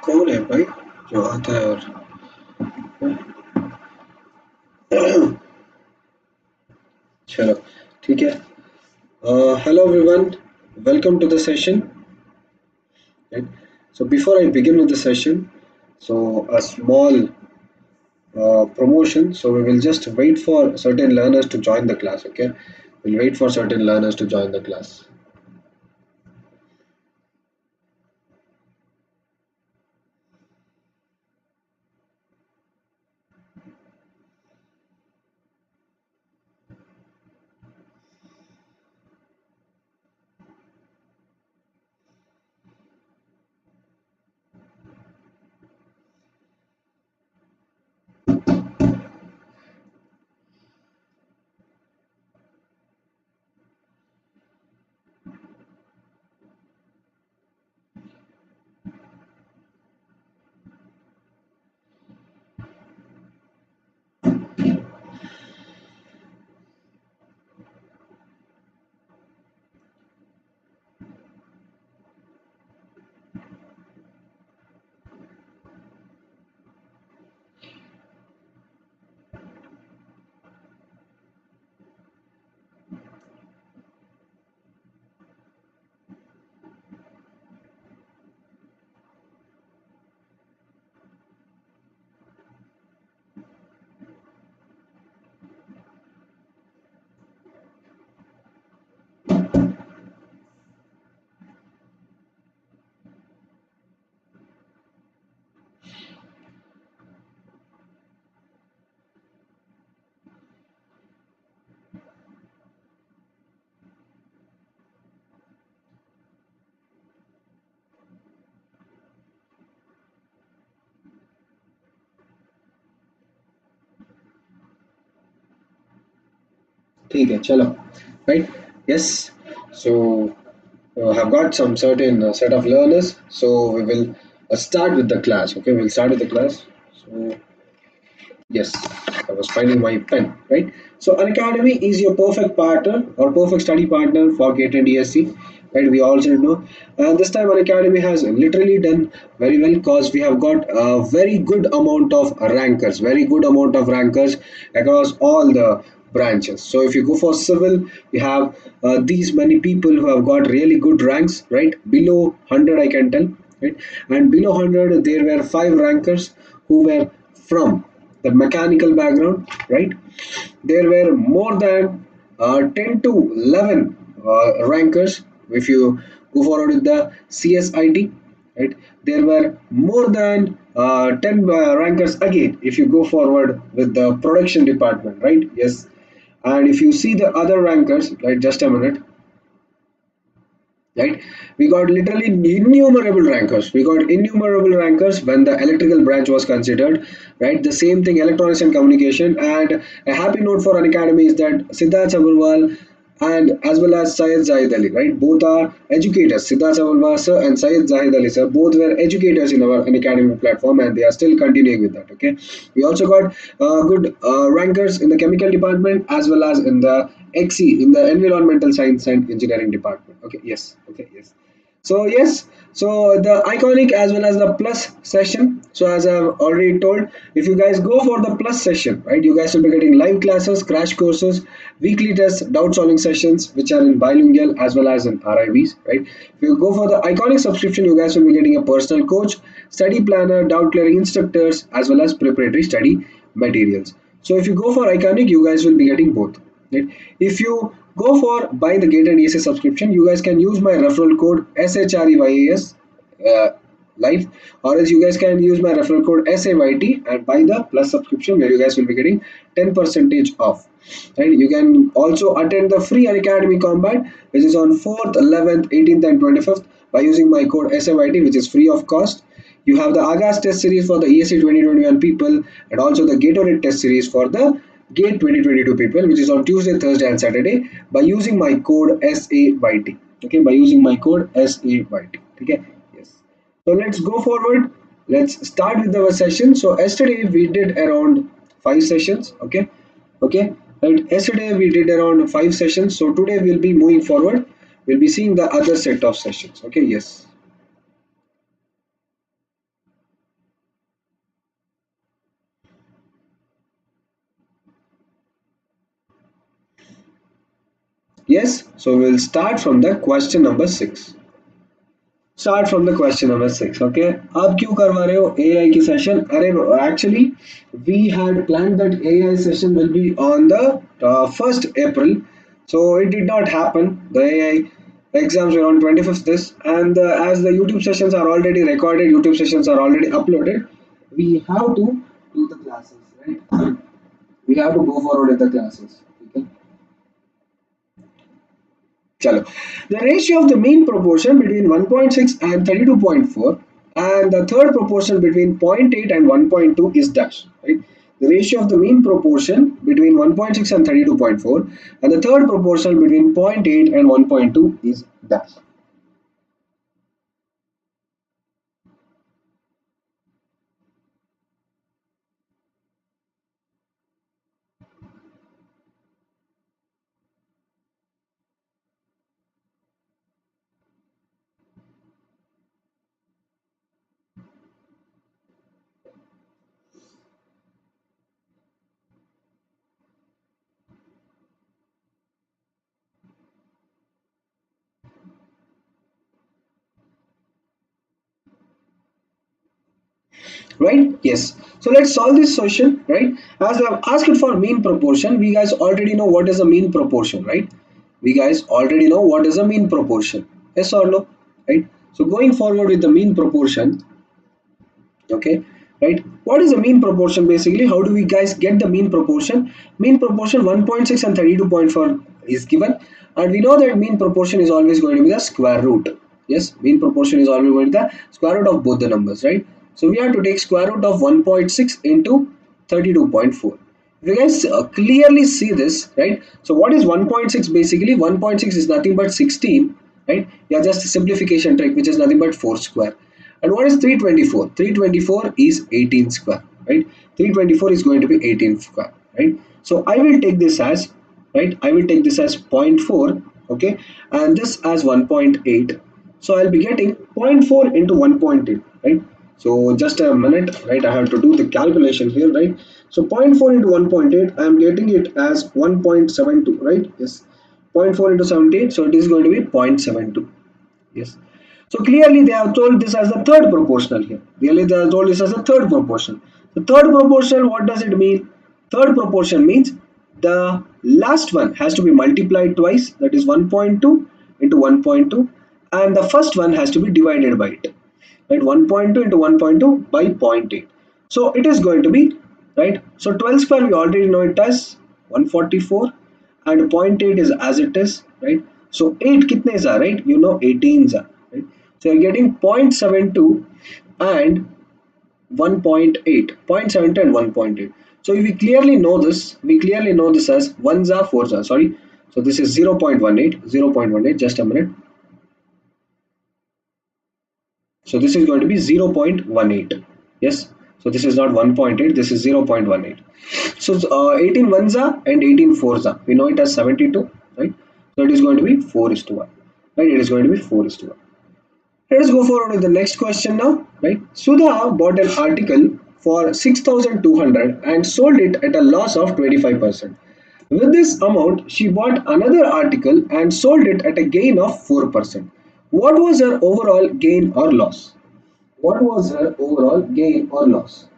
कौन है भाई जो आता है और चलो ठीक है. Hello everyone, welcome to the session. Right? So before I begin with the session, so a small promotion. So we will just wait for certain learners to join the class. Okay, we'll wait for certain learners to join the class. ठीक है चलो. Right? Yes. So have got some certain set of learners. So we will start with the class. Okay, we'll start with the class. So yes, I was finding my pen. Right. So Unacademy is your perfect partner or perfect study partner for GATE and DSC. Right, we all should know. And this time Unacademy has literally done very well because we have got a very good amount of rankers, very good amount of rankers across all the branches. So if you go for civil, you have these many people who have got really good ranks, right? Below 100, I can tell, right? And below 100, there were five rankers who were from the mechanical background, right? There were more than 10 to 11 rankers. If you go forward with the CSIT, right? There were more than 10 rankers again. If you go forward with the production department, right? Yes. And if you see the other rankers, right? Just a minute, right? We got literally innumerable rankers. We got innumerable rankers when the electrical branch was considered, right? The same thing, electronics and communication. And a happy note for an academy is that Siddharth Sabharwal and as well as Syed Zahid Ali, right? Both are educators. Siddharth Sabharwal sir and Syed Zahid Ali sir both were educators in our academy platform, and they are still continuing with that. Okay, we also got good rankers in the chemical department as well as in the XE in the environmental science and engineering department. Okay, yes, okay, yes. So yes, so the iconic as well as the plus session. So as I've already told, if you guys go for the plus session, right, you guys will be getting live classes, crash courses, weekly tests, doubt solving sessions, which are in bilingual as well as in RIVs, right? If you go for the iconic subscription, you guys will be getting a personal coach, study planner, doubt clearing instructors, as well as preparatory study materials. So if you go for iconic, you guys will be getting both. Right? If you go for buying the Gate and ESA subscription, you guys can use my referral code SHREYAS uh, live, or else you guys can use my referral code SAYT and buy the plus subscription where you guys will be getting 10% off. Right? You can also attend the free Unacademy Combat, which is on 4th, 11th, 18th, and 25th by using my code SAYT, which is free of cost. You have the Agas test series for the ESC 2021 people, and also the Gatorade test series for the Gate 2022 people, which is on Tuesday, Thursday, and Saturday by using my code SAYT. Okay, by using my code SAYT. Okay, yes. So let's go forward. Let's start with our session. So yesterday we did around 5 sessions. Okay, right. Yesterday we did around 5 sessions. So today we'll be moving forward. We'll be seeing the other set of sessions. Okay, yes. Yes, so we'll start from the question number 6. Start from the question number 6. Okay, आप क्यों करवा रहे हो AI की session? अरे actually we had planned that AI session will be on the 1st April, so it did not happen. The AI exams were on 25th this, and as the YouTube sessions are already recorded, YouTube sessions are already uploaded, we have to do the classes, right? We have to go forward with the classes. Okay. Chalo. The ratio of the mean proportion between 1.6 and 32.4 and the third proportion between zero point 0.8 and 1.2 is dash. Right? The ratio of the mean proportion between 1.6 and 32.4 and the third proportion between zero point 0.8 and 1.2 is dash. Right, yes. So let's solve this question, right? As I've asked for mean proportion, we guys already know what is a mean proportion, right? We guys already know what is a mean proportion, yes or no, right? So going forward with the mean proportion, okay, right, what is the mean proportion? Basically, how do we guys get the mean proportion? Mean proportion 1.6 and 32.4 is given, and we know that mean proportion is always going to be the square root. Yes, mean proportion is always going to be the square root of both the numbers, right? So we have to take square root of 1.6 into 32.4. If you guys clearly see this, right? So what is 1.6? Basically 1.6 is nothing but 16, right? Yeah, just a simplification trick, which is nothing but 4 square. And what is 324? 324 is 18 square, right? 324 is going to be 18 square, right? So I will take this as, right? I will take this as zero point 0.4, okay? And this as 1.8. So I'll be getting zero point 0.4 into 1.8, right? So just a minute, right? I have to do the calculation here, right? So zero point 0.4 into 1.8, I am getting it as 1.72, right? Yes, zero point 0.4 into 17, so it is going to be 0.72. Yes. So clearly they have told this as the third proportional here. Really they have told this as the third proportion. The third proportion, what does it mean? Third proportion means the last one has to be multiplied twice, that is 1.2 into 1.2, and the first one has to be divided by it. Right, 1.2 into 1.2 by zero point 0.8. So it is going to be, right, so 12 square we already know it as 144, and zero point 0.8 is as it is, right? So 8 kitnes are, right? You know 18s are, right? So you're getting 0.72 and 1.8, 0.72 and 1.8. So we clearly know this, as 1s are 4s are, sorry. So this is 0.18, 0.18, just a minute. So this is going to be 0.18. Yes. So this is not 1.8, this is 0.18. So 18 ones are and 18 fours are. We know it as 72, right? So it is going to be 4 is to 1. Right? It is going to be 4 is to 1. Let us go forward with the next question now. Right? Sudha bought an article for 6,200 and sold it at a loss of 25%. With this amount, she bought another article and sold it at a gain of 4%. What was her overall gain or loss? What was her overall gain or loss?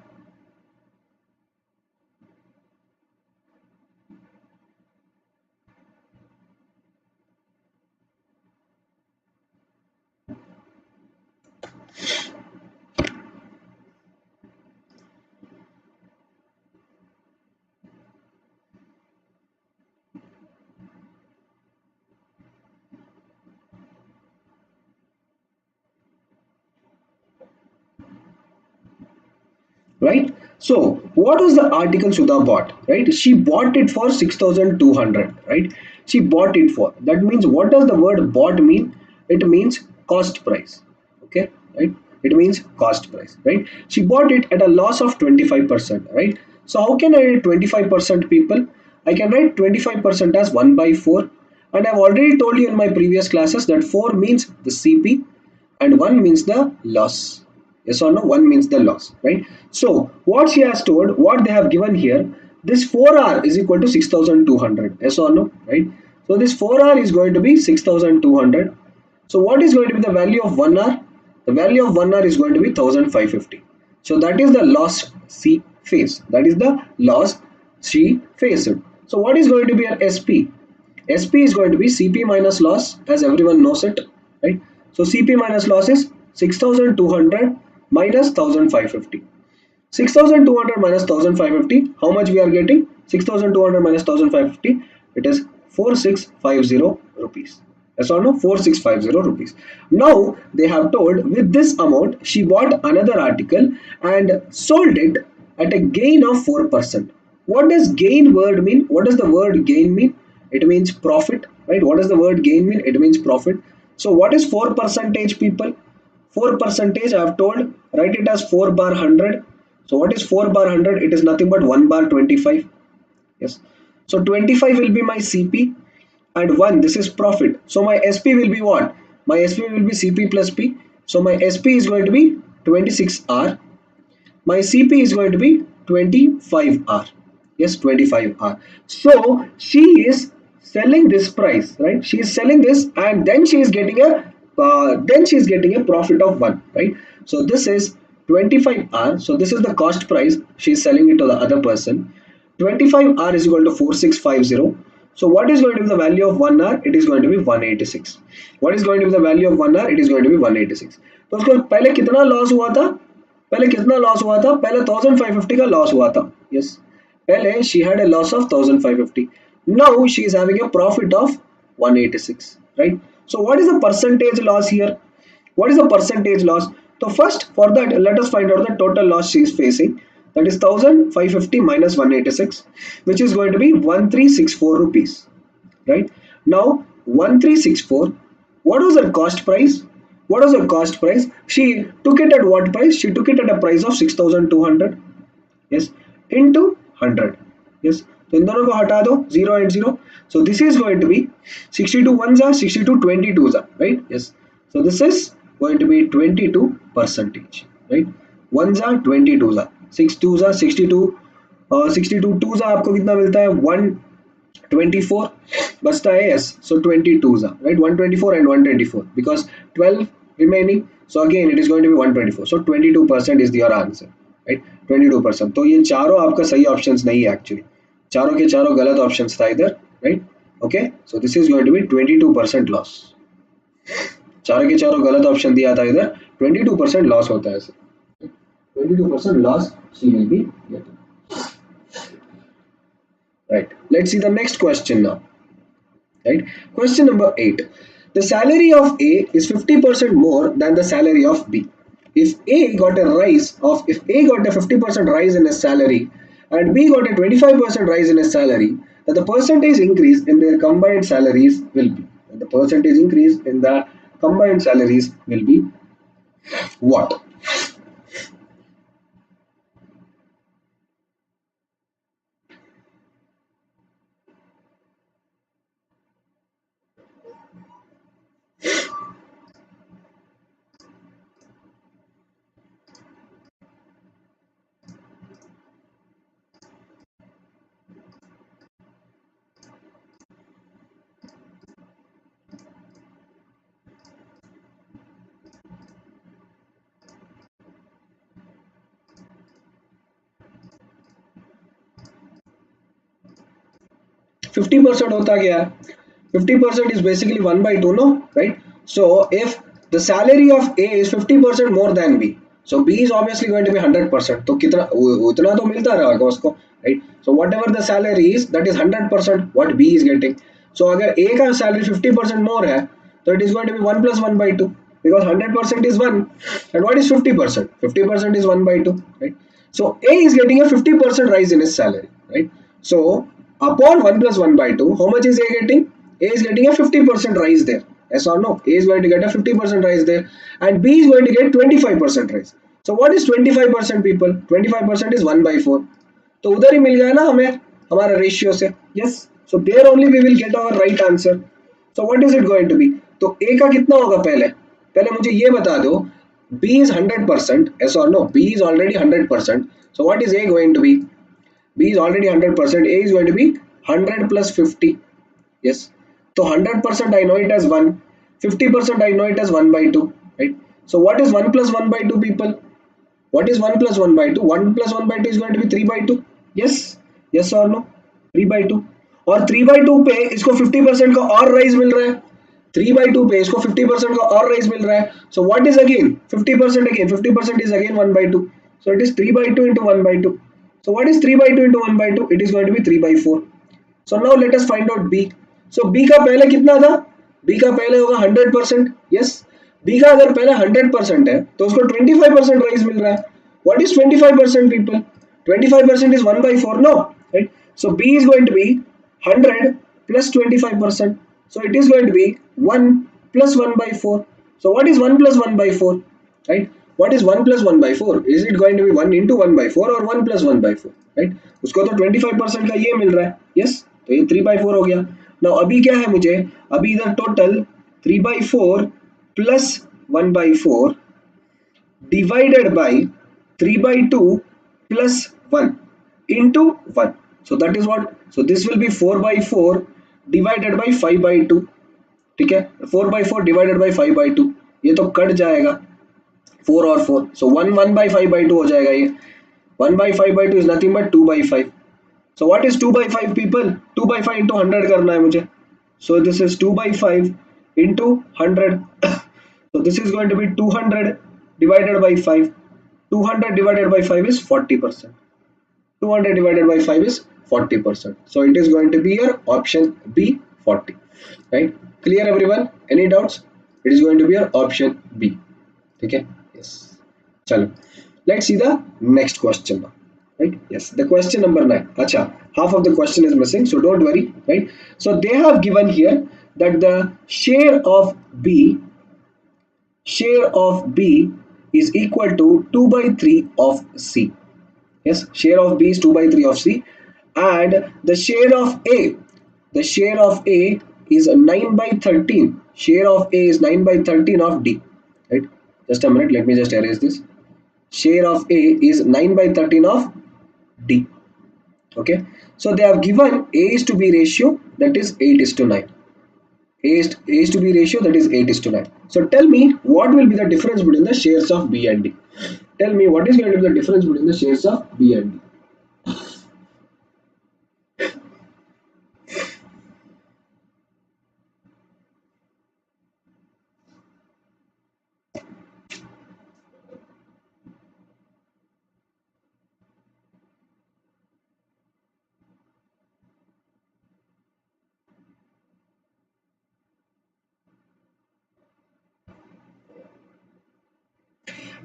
right? So what was the article Sudha bought, right? She bought it for 6,200, right? She bought it for, that means what does the word bought mean? It means cost price. Okay, right? It means cost price, right? She bought it at a loss of 25%, right? So how can I write 25%, people? I can write 25% as 1 by 4, and I've already told you in my previous classes that 4 means the CP and 1 means the loss. Yes or no? 1 means the loss, right? So what she has told, what they have given here, this 4R is equal to 6,200. Yes or no? Right? So this 4R is going to be 6,200. So what is going to be the value of 1R? The value of 1R is going to be 1,550. So that is the loss she faced. That is the loss she faced. So what is going to be an SP? SP is going to be CP minus loss, as everyone knows it, right? So CP minus loss is 6,200 minus 1,550. 6,200 minus 1,550, how much we are getting? 6,200 minus 1,550, it is 4,650 rupees. Yes or no? 4,650 rupees. Now they have told with this amount she bought another article and sold it at a gain of 4%. What does gain word mean? What does the word gain mean? It means profit, right? What does the word gain mean? It means profit. So what is 4 percentage, people? 4 percentage, I have told, write it as 4 bar 100. So what is 4 bar 100? It is nothing but 1 bar 25. Yes. So 25 will be my CP and 1, this is profit. So my SP will be what? My SP will be CP plus P. So my SP is going to be 26R. My CP is going to be 25R. Yes, 25R. So she is selling this price, right? She is selling this and then she is getting a profit of 1, right? So this is 25R. So this is the cost price. She is selling it to the other person. 25R is equal to 4650. So what is going to be the value of 1R? It is going to be 186. What is going to be the value of 1R? It is going to be 186. तो उसको पहले कितना loss हुआ था? पहले कितना loss हुआ था? पहले 1550 का लॉस हुआ था. Yes. पहले she had a loss of 1550. Now she is having a profit of 186. Right? So what is the percentage loss here? What is the percentage loss? So first for that let us find out the total loss she is facing. That is 1550 minus 186, which is going to be 1364 rupees. Right? Now 1364. What was her cost price? What was her cost price? She took it at what price? She took it at a price of 6,200. Yes, into 100. Yes, so इन दोनों को हटा दो 0 and 0. So this is going to be 62 ones are 62 22s are, right? Yes, so this is going to be 22 percentage, right? Ones are 22s are 6 2s are 62 62 2s are आपको कितना मिलता है 124 बचता है. Yes, so 22s are, right? 124 and 124 because 12 remaining, so again it is going to be 124. So 22% is your answer, right? 22%. तो ये चारों आपका सही ऑप्शंस नहीं है एक्चुअली, चारों के चारों गलत ऑप्शंस था इधर, right? Okay, so this is going to be 22% loss. चारों के चारों गलत ऑप्शन दिया था इधर, 22% लॉस होता है ऐसे. 22% loss she will be getting. Right, let's see the next question now. Right, question number 8. The salary of A is 50% more than the salary of B. If A got a 50% rise in his salary and B got a 25% rise in his salary, then the percentage increase in their combined salaries will be. The percentage increase in the combined salaries will be what? 50% होता क्या है? 50% is basically 1 by 2, no? Right? So if the salary of A is 50% more than B, so B is obviously going to be 100%. तो कितना उतना तो मिलता रहेगा उसको, right? So whatever the salary is, that is 100% what B is getting. So अगर A का salary 50% more है, so it is going to be 1 plus 1 by 2 because 100% is 1 and what is 50%? 50% is 1 by 2, right? So A is getting a 50% rise in his salary, right? So upon 1 plus 1 by 2, how much is A getting? A is getting a 50% rise there. Yes or no? A is going to get a 50% rise there, and B is going to get 25% rise. So what is 25% people? 25% is 1 by 4. तो उधर ही मिल गया ना हमें हमारा ratio से. Yes. So there only we will get our right answer. So what is it going to be? तो A का कितना होगा पहले? पहले मुझे ये बता दो. B is 100%. Yes or no? B is already 100%. So what is A going to be? B is already 100%. A is going to be 100 plus 50. Yes. So 100% I know it as 1. 50% I know it as 1 by 2. Right. So what is 1 plus 1 by 2 people? What is 1 plus 1 by 2? 1 plus 1 by 2 is going to be 3 by 2. Yes. Yes or no? 3 by 2. और 3 by 2 पे इसको 50% का और rise मिल रहा है. 3 by 2 पे इसको 50% का और राइज मिल रहा है. So what is again 50% again? 50% is again 1 by 2. So it is 3 by 2 into 1 by 2. So what is 3 by 2 into 1 by 2? It is going to be 3 by 4. So now let us find out B. So B का पहले कितना था? B का पहले होगा 100%. Yes. B का अगर पहले 100% है तो उसको 25% राइज मिल रहा है. What is 25% people? 25% is 1 by 4, no? Right? So B is going to be 100 plus 25%. So it is going to be 1 plus 1 by 4. So what is 1 plus 1 by 4? Right? What is 1 plus 1 by 4? Is it going to be 1 into 1 by 4 or 1 plus 1 by 4? Right? उसको तो 25% का ये मिल रहा है. Yes? तो ये 3 by 4 हो गया. Now अभी क्या है मुझे? अभी इधर total 3 by 4 plus 1 by 4 divided by 3 by 2 plus 1 into 1. So that is what? So this will be 4 by 4 divided by 5 by 2. ठीक है. 4 by 4 divided by 5 by 2. ये तो कट जाएगा 4 और 4. So 1 by 5 by 2 हो जाएगा ये. 1 by 5 by 2 is nothing but 2 by 5. So what is 2 by 5 people? 2 by 5 into 100 करना है मुझे. So this is 2 by 5 into 100. So this is going to be 200 divided by 5. 200 divided by 5 is 40%. 200 divided by 5 is 40%. So it is going to be your option B, 40. Right? Clear everyone? Any doubts? It is going to be your option B. Okay? Yes. Chalo. Let's see the next question now. Right? Yes. The question number 9. Acha. Half of the question is missing, so don't worry. Right? So they have given here that the share of B is equal to 2 by 3 of C. Yes, share of B is 2 by 3 of C, and the share of A is 9 by 13. Share of A is 9 by 13 of D. Right? Just a minute, let me just erase this. Share of A is 9 by 13 of D. Okay, so they have given A is to B ratio, that is 8 is to 9. A is to B ratio, that is 8 is to 9. So tell me what will be the difference between the shares of B and D. Tell me what is going to be the difference between the shares of B and D.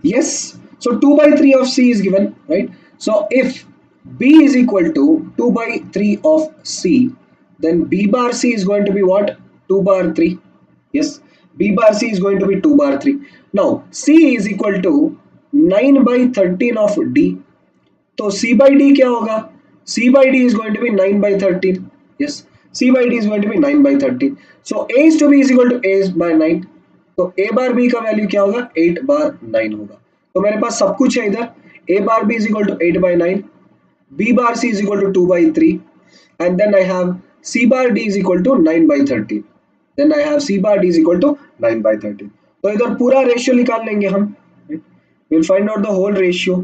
Yes, so 2 by 3 of C is given, right? So if B is equal to 2 by 3 of C, then B bar C is going to be what? 2 bar 3. Yes, B bar C is going to be 2 bar 3. Now C is equal to 9 by 13 of D. So C by D क्या होगा? C by D is going to be 9 by 13. Yes, C by D is going to be 9 by 13. So A is to B is equal to A is by 9. तो A bar B का value क्या होगा? 8 बार 9 होगा. तो मेरे पास सब कुछ है इधर. A bar B is equal to 8 by 9. B bar C is equal to 2 by 3. And then I have C bar D is equal to 9 by 13. Then I have C bar D is equal to 9 by 13. तो इधर पूरा ratio निकाल लेंगे हम. We'll find out the whole ratio.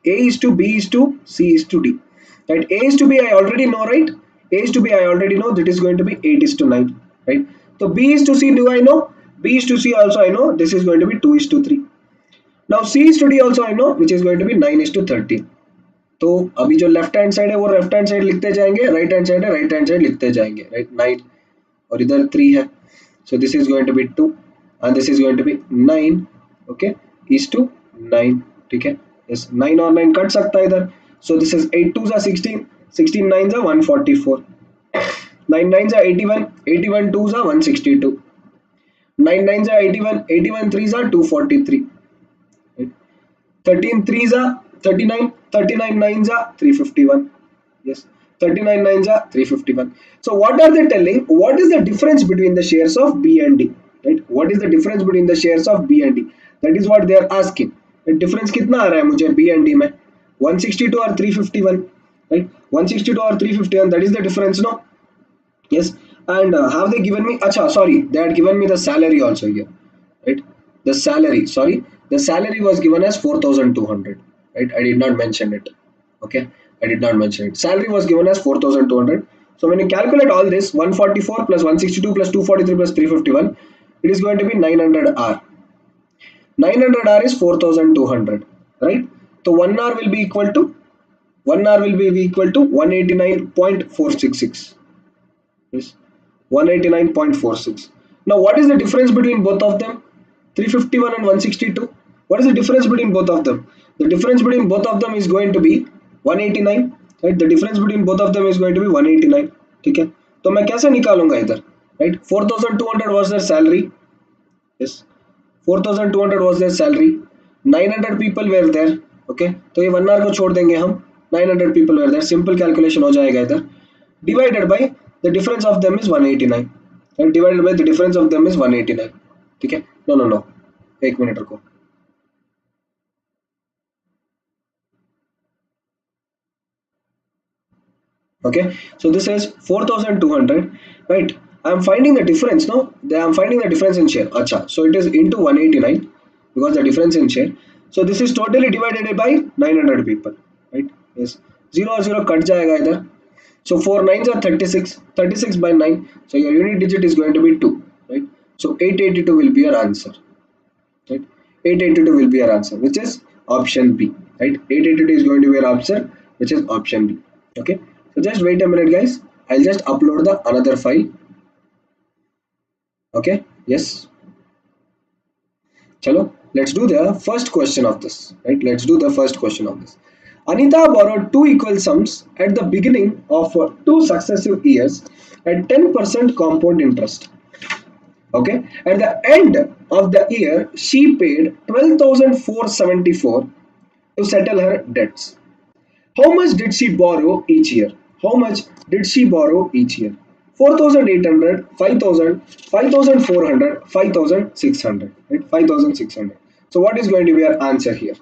A is to B is to C is to D. Right? A is to B I already know, right? A is to B I already know, that is going to be 8 is to 9. Right? So B is to C do I know? B is to C also I know, this is going to be 2 is to 3. Now C is to D also I know, which is going to be 9 is to 13. तो अभी जो left hand side है वो left hand side लिखते जाएंगे, right hand side है right hand side लिखते जाएंगे. राइट 9 और इधर 3 है, so this is going to be 2 and this is going to be 9. Okay, is to 9. ठीक है, Yes, 9 और 9 कट सकता है इधर. So this is 8 2s are 16, 16 9s are 144, 9 9s are 81, 81 2s are 162, 9 9s are 81, 81 3s are 243. Right? 13 3s are 39, 39 9s are 351. Yes, 39 9s are 351. So what are they telling? What is the difference between the shares of B and D? Right? What is the difference between the shares of B and D? That is what they are asking. The difference कितना आ रहा है मुझे B and D में? 162 or 351, right? 162 or 351, that is the difference, no? Yes. And have they given me? Acha, sorry, they had given me the salary also here, right? The salary, sorry, the salary was given as 4,200, right? I did not mention it. Okay, I did not mention it. Salary was given as 4,200. So when you calculate all this, 144 plus 162 plus 243 plus 351, it is going to be 900 R. 900 R is 4,200, right? So 1 hour will be equal to 189.466. Yes, 189.46. Now what is the difference between both of them? 351 and 162. What is the difference between both of them? The difference between both of them is going to be 189, right? The difference between both of them is going to be 189. ठीक है, तो मैं कैसे निकालूंगा इधर, right? 4,200 was their salary. Yes, 4,200 was their salary. 900 people were there. Okay, तो ये 1 hour को छोड़ देंगे हम. 900 people were there. Simple calculation हो जाएगा इधर. Divided by the difference of them is 189, and divided by the difference of them is 189. ठीक है, no, एक मिनट रुको. Okay, so this is 4,200, right? I am finding the difference, no? I am finding the difference in share. Acha, so it is into 189 because the difference in share. So this is totally divided by 900 people, right? Yes, 0 और 0 cut जाएगा इधर. So 4 9s are 36, 36 by 9. So your unit digit is going to be 2, right? So 882 will be your answer, right? 882 will be your answer, which is option B, right? 882 is going to be your answer, which is option B. Okay. So just wait a minute, guys. I'll just upload the another file. Okay. Yes. Chalo. Let's do the first question of this, right? Let's do the first question of this. Anita borrowed two equal sums at the beginning of two successive years at 10% compound interest. Okay, at the end of the year, she paid 12,474 to settle her debts. How much did she borrow each year? How much did she borrow each year? 4,800, 5,000, 5,400, 5,600. Right? 5,600. So what is going to be our answer here?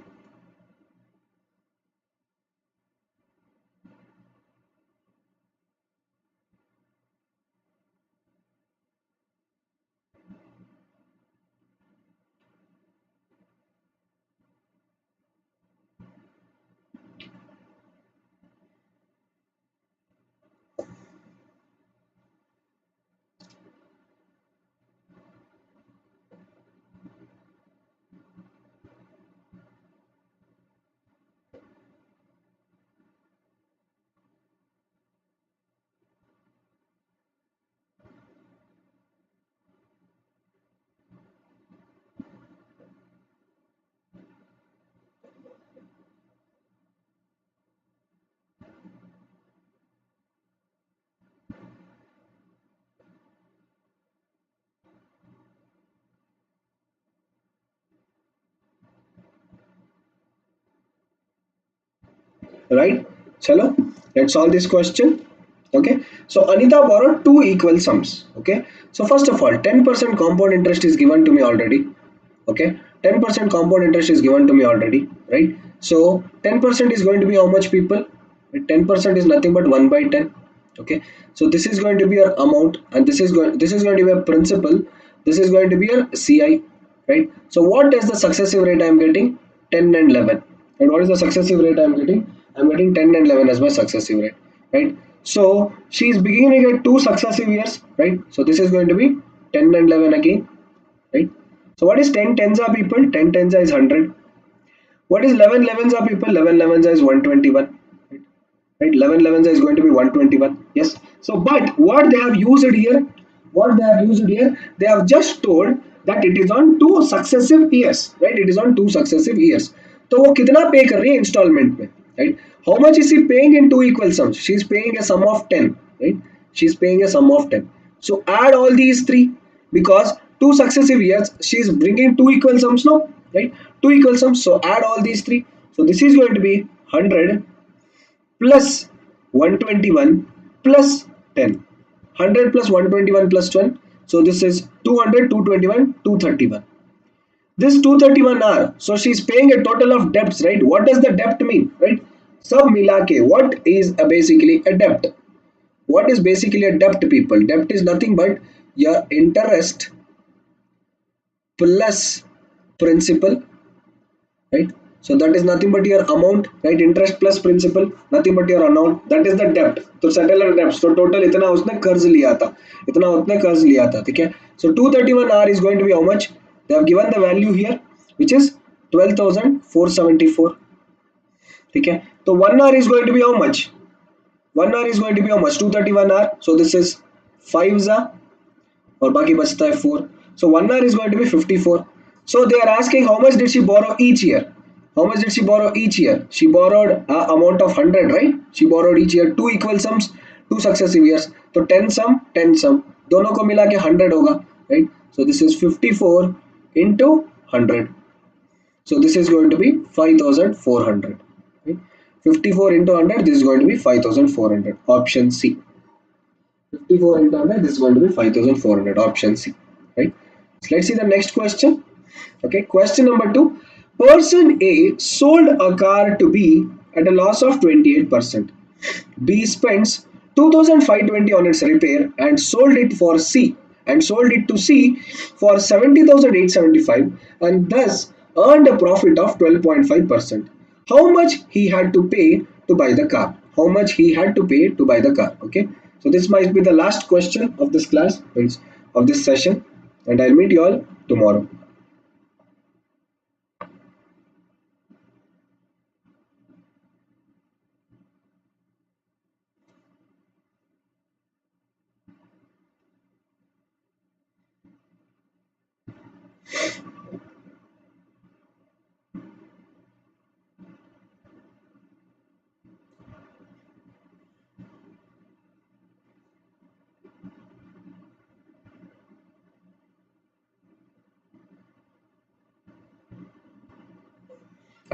Right? Chalo, let's solve this question. Okay, so Anita borrowed two equal sums. Okay, so first of all, 10% compound interest is given to me already. Okay, 10% compound interest is given to me already, right? So 10% is going to be how much, people? 10% is nothing but 1 by 10. Okay, so this is going to be your amount, and this is going to be a principal. This is going to be your CI, right? So what is the successive rate I am getting? 10 and 11. And what is the successive rate I am getting? I am getting 10 and 11 as my successive rate, right? So she is beginning at two successive years, right? So this is going to be 10 and 11 again, right? So what is 10 tens are, people? 10 tens are is 100. What is 11 elevens are, people? 11 elevens are is 121. Right? 11 elevens is going to be 121. Yes. So but what they have used here? What they have used here? They have just told that it is on two successive years, right? It is on two successive years. तो वो कितना पे कर रही है instalment में, right. How much is she paying in two equal sums, she is paying a sum of 10, right, she is paying a sum of 10. So add all these three, because two successive years she is bringing two equal sums now, right, two equal sums. So add all these three. So this is going to be 100 plus 121 plus 10, 100 plus 121 plus 12. So this is 200, 221, 231. This 231 are, so she is paying a total of debts, right? What does the debt mean, right? Sab mila ke, what is basically a debt? What is basically a debt, people? Debt is nothing but your interest plus principal, right? So that is nothing but your amount, right? Interest plus principal, nothing but your amount. That is the debt. तो settler debts. तो total इतना उसने कर्ज लिया था, इतना उसने कर्ज लिया था, ठीक है? So 231R is going to be how much? They have given the value here, which is 12,474. ठीक है? तो 1R is going to be how much? 1R is going to be how much? 231R. So this is 5 और बाकी बचता है 4. So 1R is going to be 54. So they are asking how much did she borrow each year? How much did she borrow each year? She borrowed a amount of 100, right? She borrowed each year two equal sums, two successive years. So 10 sum, 10 sum. दोनों को मिला के 100 होगा, right? So this is 54 into 100. So this is going to be 5,400. Right? 54 into 100, this is going to be 5,400. Option C. 54 into 100, this is going to be 5,400. Option C. Right? So let's see the next question. Okay, question number 2. Person A sold a car to B at a loss of 28%. B spends 2,520 on its repair and sold it for C and sold it to C for 70,875 and thus earned a profit of 12.5%. How much he had to pay to buy the car? How much he had to pay to buy the car? Okay, so this might be the last question of this class, of this session, and I'll meet you all tomorrow.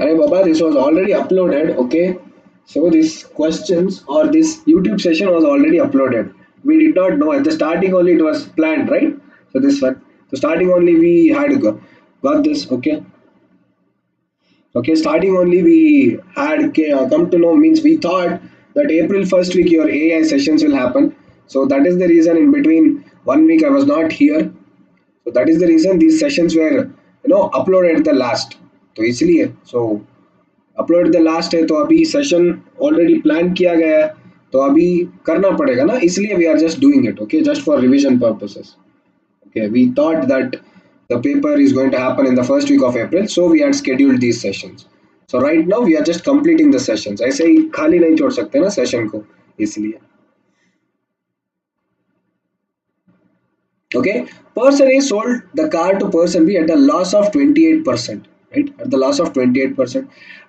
Arey Baba, this was already uploaded, okay? So these questions or this YouTube session was already uploaded. We did not know at the starting only it was planned, right? So this one. So starting only we had got this, okay? Okay, starting only we had come to know, means we thought that April first week your AI sessions will happen. So that is the reason in between 1 week I was not here. So that is the reason these sessions were uploaded at the last. तो इसलिए so upload the last है, तो अभी session already plan किया गया है, तो अभी करना पड़ेगा ना, इसलिए we are just doing it, okay, just for revision purposes. Okay, we thought that the paper is going to happen in the first week of April, so we had scheduled these sessions. So right now we are just completing the sessions. ऐसे ही खाली नहीं छोड़ सकते ना session को, इसलिए. Okay, person A sold the car to person B at a loss of 28%, right? At the loss of 28%.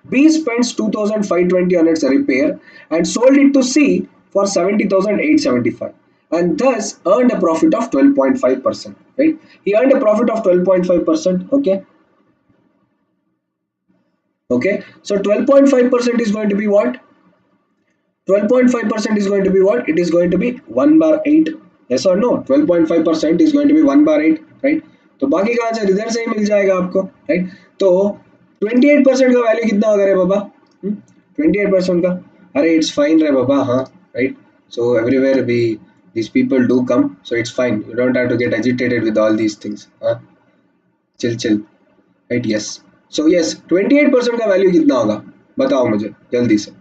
B spends 2,520 on its repair and sold it to C for 70,875 and thus earned a profit of 12.5%, right? He earned a profit of 12.5%, okay? Okay, so 12.5% is going to be what? 12.5% is going to be what? It is going to be 1/8. Yes or no? 12.5% is going to be 1/8, right? तो बाकी कहाँ से इधर से ही मिल जाएगा आपको, right? तो 28% का वैल्यू कितना होगा रे बाबा? 28% का, अरे इट्स फाइन रे बाबा, हाँ, right? So everywhere these people do come, so it's fine. You don't have to get agitated with all these things. Chill, right? Yes. So yes, 28% का वैल्यू कितना होगा? बताओ मुझे जल्दी से.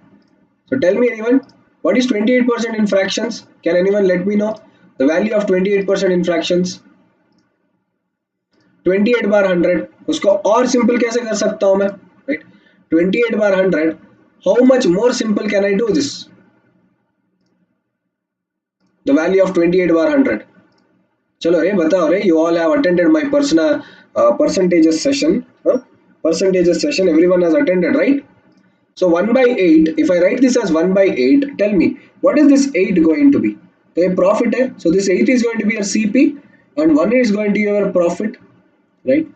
So tell me anyone, what is 28% in fractions? Can anyone let me know the value of 28% in fractions? 28 बार 100, उसको और simple कैसे कर सकता हूं मैं, right? 28 bar 100, how much more simple can I do this? The value of 28 बार 100. चलो रे बताओ रे, you all have attended my personal percentages session, huh? percentages session everyone has attended, right? So 1 by 8, if I write this as 1 by 8, tell me what is this 8 going to be? Okay, profit hai. So this 8 is going to be your CP and 1 is going to be your profit, right?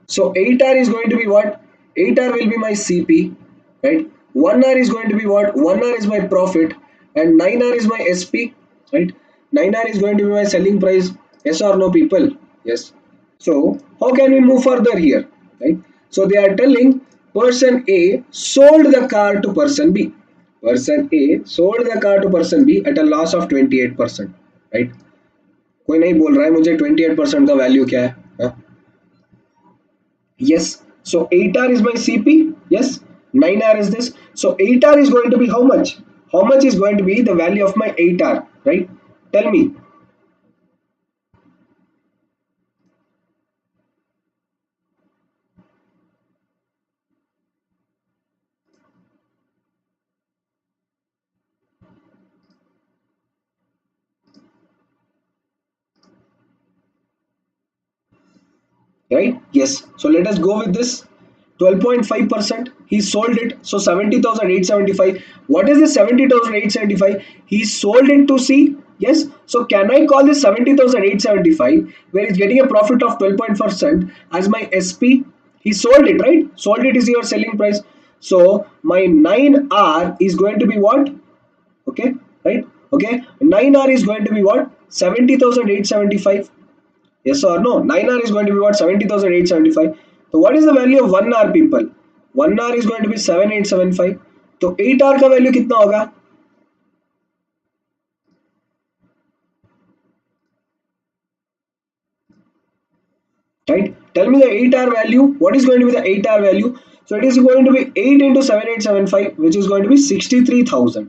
So 8R is going to be what? 8R will be my CP, right? 1R is going to be what? 1R is my profit and 9R is my SP, right? 9R is going to be my selling price. Yes or no, people? Yes. So how can we move further here, right? So they are telling person A sold the car to person B. Person A sold the car to person B at a loss of 28%, right? कोई नहीं बोल रहा है मुझे 28% का value क्या है, हाँ? Yes. So 8R is my CP. Yes. 9R is this. So 8R is going to be how much? How much is going to be the value of my 8R, right? Tell me. Right? Yes. So let us go with this. 12.5%. He sold it. So 70,875. What is this 70,875? He sold it to C. Yes. So can I call this 70,875 where he's getting a profit of 12% as my SP? He sold it, right? Sold it is your selling price. So my 9R is going to be what? Okay. Right? Okay. 9R is going to be what? 70,875. Yes or no? 9R is going to be what? 70,875. So what is the value of 1R, people? 1R is going to be 7875. So 8R का value कितना होगा? Right? Tell me the 8R value. What is going to be the 8R value? So it is going to be 8 into 7875, which is going to be 63,000.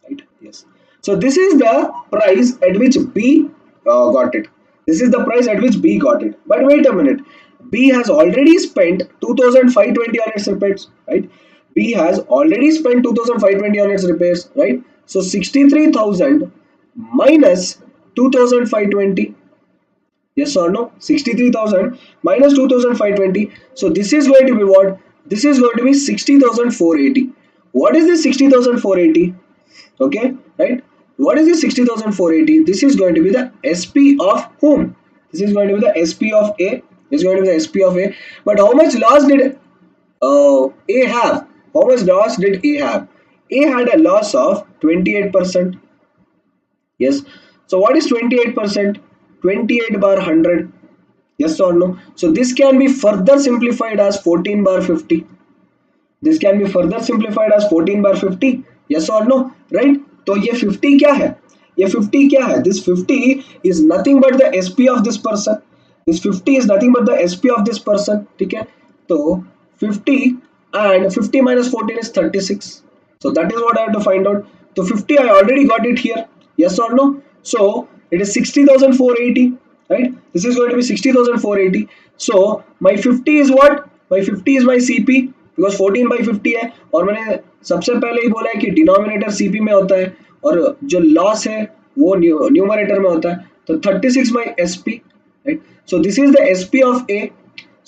Right? Yes. So this is the price at which B got it. This is the price at which B got it. But wait a minute. B has already spent 2,520 on its repairs, right? B has already spent 2,520 on its repairs, right? So 63,000 minus 2,520. Yes or no? 63,000 minus 2,520. So this is going to be what? This is going to be 60,480. What is this 60,480? Okay, right? What is this 60,480? This is going to be the SP of whom? This is going to be the SP of A. This is going to be the SP of A. But how much loss did A have? How much loss did A have? A had a loss of 28%. Yes. So what is 28%? 28 bar 100. Yes or no? So this can be further simplified as 14 bar 50. This can be further simplified as 14 bar 50. Yes or no? Right? तो ये 50 क्या है? ये 50 क्या है? This 50 is nothing but the SP of this person. This 50 is nothing but the SP of this person. ठीक है? तो 50 and 50 minus 14 is 36. So that is what I have to find out. So 50 I already got it here. Yes or no? So it is 60,480. Right? This is going to be 60,480. So my 50 is what? My 50 is my CP. Because 14 by 50 है और मैंने सबसे पहले ही बोला है कि denominator CP में होता है और जो लॉस है वो न्यूमरेटर में होता है तो 36 by SP right so this is the SP of A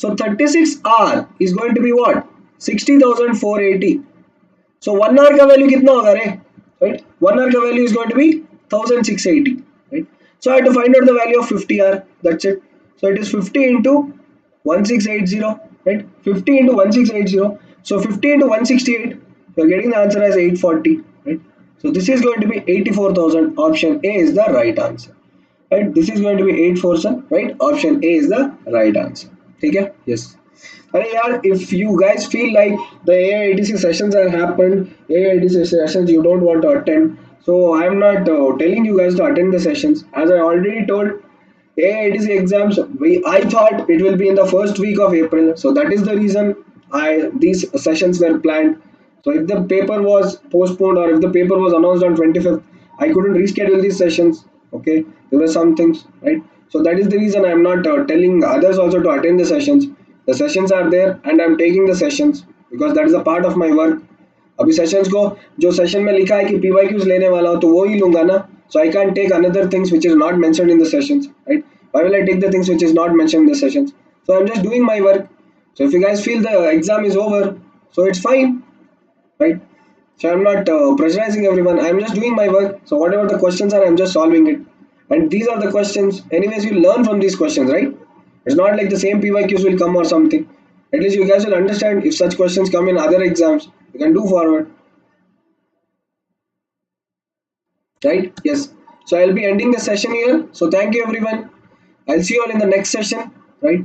so 36R is going to be what 60,480 so 1 hour का वैल्यू कितना होगा रे राइट 1 आवर का value is going to be 1680 right so I have to find out the value of 50R that's it so it is 50 into 1680 right 50 into 1680 so 50 into 168 you're getting the answer as 840 right so this is going to be 84,000 option A is the right answer right this is going to be 8,400 right option A is the right answer ठीक है yes अरे यार if you guys feel like the AITC sessions have happened AITC sessions you don't want to attend so I'm not telling you guys to attend the sessions as I already told AITC exams, I thought it will be in the first week of April. So that is the reason these sessions were planned. So if the paper was postponed or if the paper was announced on 25th, I couldn't reschedule these sessions. Okay, there were some things, right? So that is the reason I'm not telling others also to attend the sessions. The sessions are there and I'm taking the sessions because that is a part of my work. अभी sessions को जो session में लिखा है कि PYQs लेने वाला हो तो वो ही लूंगा ना so I can't take another things which is not mentioned in the sessions right why will I take the things which is not mentioned in the sessions so I'm just doing my work So if you guys feel the exam is over, so it's fine, right? So I'm not pressurizing everyone. I'm just doing my work. So whatever the questions are, I'm just solving it. And these are the questions. Anyways, you learn from these questions, right? It's not like the same PYQs will come or something. At least you guys will understand if such questions come in other exams. You can do forward, right? Yes. So I'll be ending the session here. So thank you everyone. I'll see you all in the next session, right?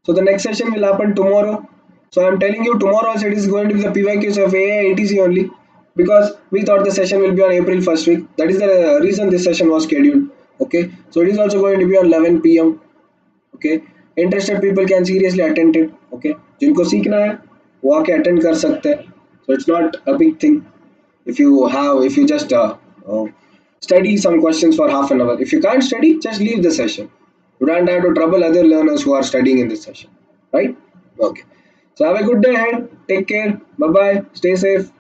So the next session will happen tomorrow. So I'm telling you tomorrow also it is going to be the PYQs of AAI ATC only because we thought the session will be on April first week. That is the reason this session was scheduled. Okay. So it is also going to be on 11 p.m. Okay. Interested people can seriously attend it. Okay. जिनको सीखना है वो आके attend कर सकते हैं. So it's not a big thing if you just study some questions for half an hour. If you can't study, just leave the session. You don't have to trouble other learners who are studying in this session, right? Okay. So have a good day ahead. Take care. Bye bye. Stay safe.